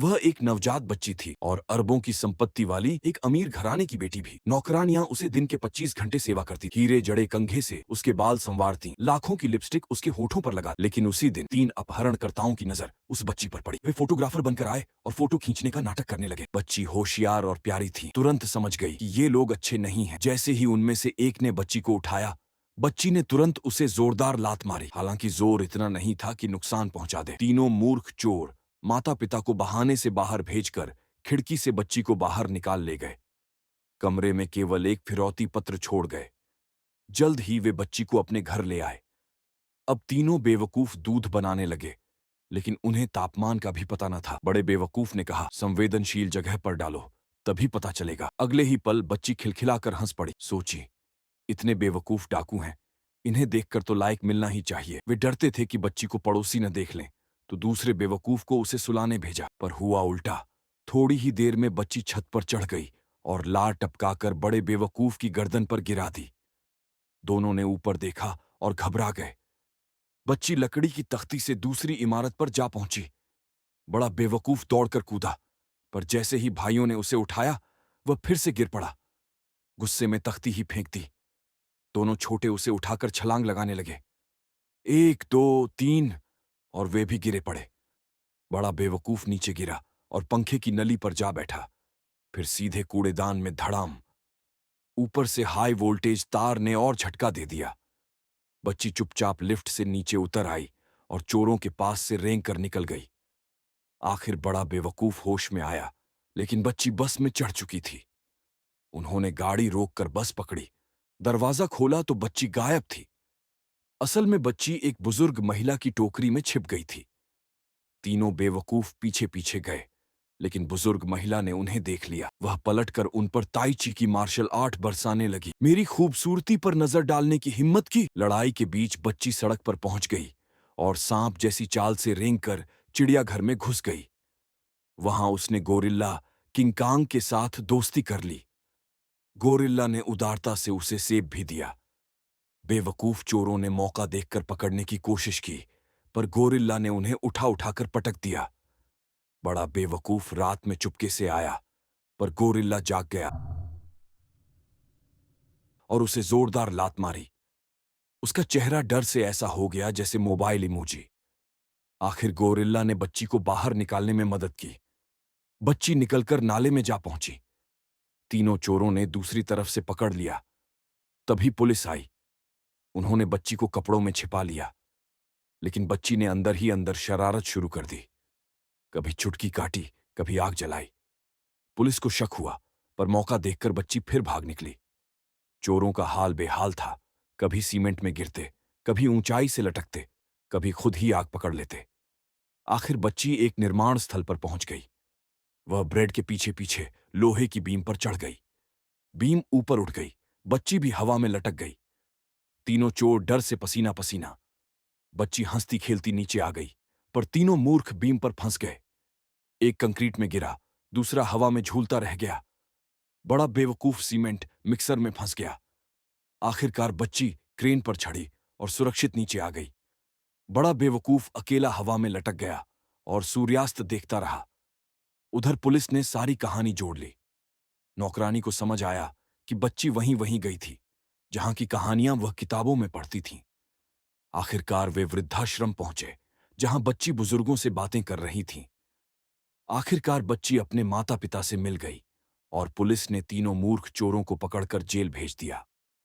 वह एक नवजात बच्ची थी और अरबों की संपत्ति वाली एक अमीर घराने की बेटी भी। नौकरानियां उसे दिन के 25 घंटे सेवा करती, हीरे जड़े कंघे से उसके बाल संवारती, लाखों की लिपस्टिक उसके होठों पर लगा। लेकिन उसी दिन 3 अपहरणकर्ताओं की नजर उस बच्ची पर पड़ी। वे फोटोग्राफर बनकर आए और फोटो खींचने का नाटक करने लगे। बच्ची होशियार और प्यारी थी, तुरंत समझ गई कि ये लोग अच्छे नहीं हैं। जैसे ही उनमें से एक ने बच्ची को उठाया, बच्ची ने तुरंत उसे जोरदार लात मारी। हालांकि जोर इतना नहीं था कि नुकसान पहुंचा दे। तीनों मूर्ख चोर माता पिता को बहाने से बाहर भेजकर खिड़की से बच्ची को बाहर निकाल ले गए। कमरे में केवल एक फिरौती पत्र छोड़ गए। जल्द ही वे बच्ची को अपने घर ले आए। अब तीनों बेवकूफ दूध बनाने लगे, लेकिन उन्हें तापमान का भी पता न था। बड़े बेवकूफ ने कहा, संवेदनशील जगह पर डालो, तभी पता चलेगा। अगले ही पल बच्ची खिलखिलाकर हंस पड़ी। सोची, इतने बेवकूफ डाकू हैं, इन्हें देखकर तो लाइक मिलना ही चाहिए। वे डरते थे कि बच्ची को पड़ोसी न देख लें, तो दूसरे बेवकूफ को उसे सुलाने भेजा, पर हुआ उल्टा। थोड़ी ही देर में बच्ची छत पर चढ़ गई और लार टपकाकर बड़े बेवकूफ की गर्दन पर गिरा दी। दोनों ने ऊपर देखा और घबरा गए। बच्ची लकड़ी की तख्ती से दूसरी इमारत पर जा पहुंची। बड़ा बेवकूफ दौड़कर कूदा, पर जैसे ही भाइयों ने उसे उठाया, वह फिर से गिर पड़ा। गुस्से में तख्ती ही फेंक दी। दोनों छोटे उसे उठाकर छलांग लगाने लगे। 1 2 3 और वे भी गिरे पड़े। बड़ा बेवकूफ नीचे गिरा और पंखे की नली पर जा बैठा। फिर सीधे कूड़ेदान में धड़ाम। ऊपर से हाई वोल्टेज तार ने और झटका दे दिया। बच्ची चुपचाप लिफ्ट से नीचे उतर आई और चोरों के पास से रेंग कर निकल गई। आखिर बड़ा बेवकूफ होश में आया, लेकिन बच्ची बस में चढ़ चुकी थी। उन्होंने गाड़ी रोककर बस पकड़ी। दरवाजा खोला तो बच्ची गायब थी। असल में बच्ची एक बुजुर्ग महिला की टोकरी में छिप गई थी। तीनों बेवकूफ पीछे पीछे गए, लेकिन बुजुर्ग महिला ने उन्हें देख लिया। वह पलटकर उन पर ताई ची की मार्शल आर्ट बरसाने लगी। मेरी खूबसूरती पर नजर डालने की हिम्मत की। लड़ाई के बीच बच्ची सड़क पर पहुंच गई और सांप जैसी चाल से रेंगकर चिड़ियाघर में घुस गई। वहां उसने गोरिल्ला किंग कांग के साथ दोस्ती कर ली। गोरिल्ला ने उदारता से उसे सेब भी दिया। बेवकूफ चोरों ने मौका देखकर पकड़ने की कोशिश की, पर गोरिल्ला ने उन्हें उठा उठाकर पटक दिया। बड़ा बेवकूफ रात में चुपके से आया, पर गोरिल्ला जाग गया और उसे जोरदार लात मारी। उसका चेहरा डर से ऐसा हो गया जैसे मोबाइल इमोजी। आखिर गोरिल्ला ने बच्ची को बाहर निकालने में मदद की। बच्ची निकलकर नाले में जा पहुंची। तीनों चोरों ने दूसरी तरफ से पकड़ लिया। तभी पुलिस आई। उन्होंने बच्ची को कपड़ों में छिपा लिया, लेकिन बच्ची ने अंदर ही अंदर शरारत शुरू कर दी। कभी चुटकी काटी, कभी आग जलाई। पुलिस को शक हुआ, पर मौका देखकर बच्ची फिर भाग निकली। चोरों का हाल बेहाल था। कभी सीमेंट में गिरते, कभी ऊंचाई से लटकते, कभी खुद ही आग पकड़ लेते। आखिर बच्ची एक निर्माण स्थल पर पहुंच गई। वह ब्रेड के पीछे पीछे लोहे की बीम पर चढ़ गई। बीम ऊपर उठ गई, बच्ची भी हवा में लटक गई। तीनों चोर डर से पसीना पसीना। बच्ची हंसती खेलती नीचे आ गई, पर तीनों मूर्ख बीम पर फंस गए। एक कंक्रीट में गिरा, दूसरा हवा में झूलता रह गया। बड़ा बेवकूफ सीमेंट मिक्सर में फंस गया। आखिरकार बच्ची क्रेन पर चढ़ी और सुरक्षित नीचे आ गई। बड़ा बेवकूफ अकेला हवा में लटक गया और सूर्यास्त देखता रहा। उधर पुलिस ने सारी कहानी जोड़ ली। नौकरानी को समझ आया कि बच्ची वहीं वहीं गई थी, जहां की कहानियां वह किताबों में पढ़ती थीं। आखिरकार वे वृद्धाश्रम पहुंचे, जहां बच्ची बुजुर्गों से बातें कर रही थी। आखिरकार बच्ची अपने माता पिता से मिल गई और पुलिस ने तीनों मूर्ख चोरों को पकड़कर जेल भेज दिया।